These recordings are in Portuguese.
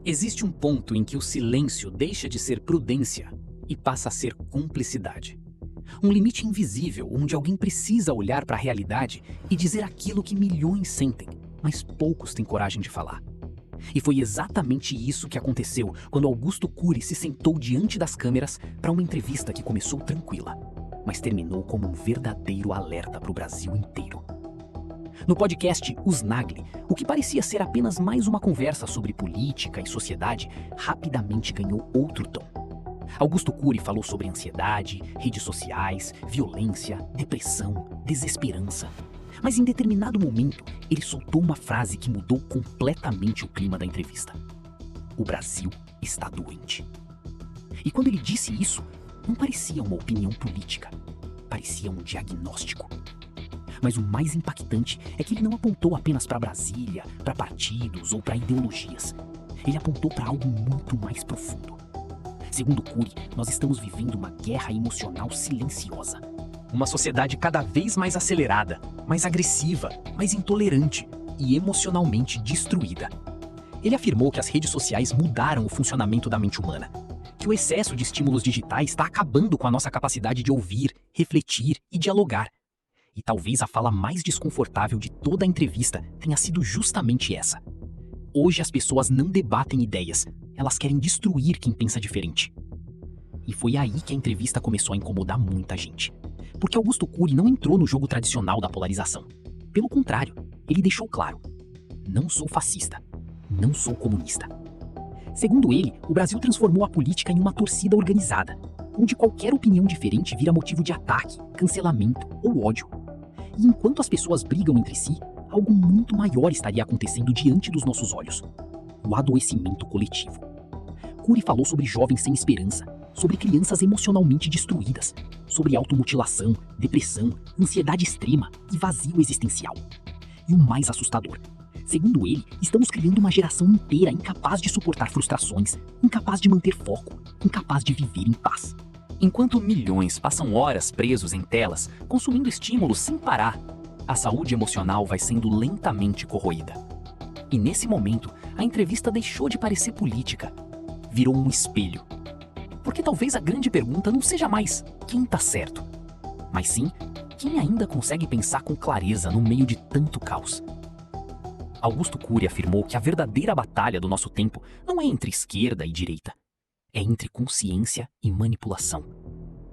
Existe um ponto em que o silêncio deixa de ser prudência e passa a ser cumplicidade. Um limite invisível onde alguém precisa olhar para a realidade e dizer aquilo que milhões sentem, mas poucos têm coragem de falar. E foi exatamente isso que aconteceu quando Augusto Cury se sentou diante das câmeras para uma entrevista que começou tranquila, mas terminou como um verdadeiro alerta para o Brasil inteiro. No podcast Os Nagli, o que parecia ser apenas mais uma conversa sobre política e sociedade, rapidamente ganhou outro tom. Augusto Cury falou sobre ansiedade, redes sociais, violência, depressão, desesperança. Mas em determinado momento, ele soltou uma frase que mudou completamente o clima da entrevista. O Brasil está doente. E quando ele disse isso, não parecia uma opinião política, parecia um diagnóstico. Mas o mais impactante é que ele não apontou apenas para Brasília, para partidos ou para ideologias. Ele apontou para algo muito mais profundo. Segundo Cury, nós estamos vivendo uma guerra emocional silenciosa. Uma sociedade cada vez mais acelerada, mais agressiva, mais intolerante e emocionalmente destruída. Ele afirmou que as redes sociais mudaram o funcionamento da mente humana, que o excesso de estímulos digitais está acabando com a nossa capacidade de ouvir, refletir e dialogar. E talvez a fala mais desconfortável de toda a entrevista tenha sido justamente essa. Hoje as pessoas não debatem ideias, elas querem destruir quem pensa diferente. E foi aí que a entrevista começou a incomodar muita gente. Porque Augusto Cury não entrou no jogo tradicional da polarização. Pelo contrário, ele deixou claro: não sou fascista, não sou comunista. Segundo ele, o Brasil transformou a política em uma torcida organizada, onde qualquer opinião diferente vira motivo de ataque, cancelamento ou ódio. E enquanto as pessoas brigam entre si, algo muito maior estaria acontecendo diante dos nossos olhos: o adoecimento coletivo. Cury falou sobre jovens sem esperança, sobre crianças emocionalmente destruídas, sobre automutilação, depressão, ansiedade extrema e vazio existencial. E o mais assustador: segundo ele, estamos criando uma geração inteira incapaz de suportar frustrações, incapaz de manter foco, incapaz de viver em paz. Enquanto milhões passam horas presos em telas, consumindo estímulos sem parar, a saúde emocional vai sendo lentamente corroída. E nesse momento, a entrevista deixou de parecer política, virou um espelho. Porque talvez a grande pergunta não seja mais quem tá certo, mas sim quem ainda consegue pensar com clareza no meio de tanto caos. Augusto Cury afirmou que a verdadeira batalha do nosso tempo não é entre esquerda e direita, é entre consciência e manipulação,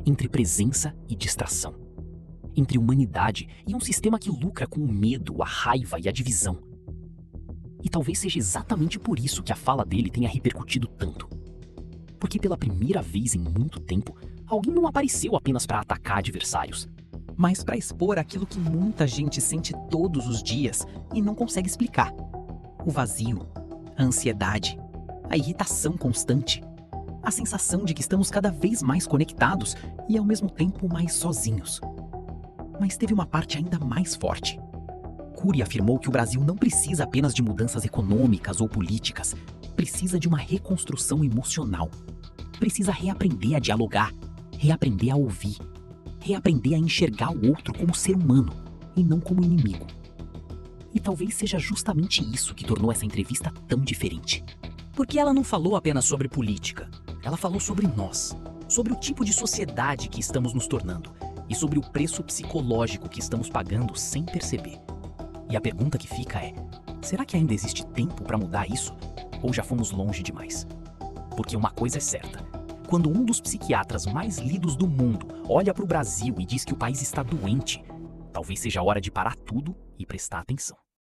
entre presença e distração, entre humanidade e um sistema que lucra com o medo, a raiva e a divisão. E talvez seja exatamente por isso que a fala dele tenha repercutido tanto. Porque pela primeira vez em muito tempo, alguém não apareceu apenas para atacar adversários, mas para expor aquilo que muita gente sente todos os dias e não consegue explicar: o vazio, a ansiedade, a irritação constante, a sensação de que estamos cada vez mais conectados e ao mesmo tempo mais sozinhos. Mas teve uma parte ainda mais forte. Cury afirmou que o Brasil não precisa apenas de mudanças econômicas ou políticas, precisa de uma reconstrução emocional. Precisa reaprender a dialogar, reaprender a ouvir, reaprender a enxergar o outro como ser humano e não como inimigo. E talvez seja justamente isso que tornou essa entrevista tão diferente. Porque ela não falou apenas sobre política, ela falou sobre nós, sobre o tipo de sociedade que estamos nos tornando e sobre o preço psicológico que estamos pagando sem perceber. E a pergunta que fica é: será que ainda existe tempo para mudar isso? Ou já fomos longe demais? Porque uma coisa é certa: quando um dos psiquiatras mais lidos do mundo olha para o Brasil e diz que o país está doente, talvez seja a hora de parar tudo e prestar atenção.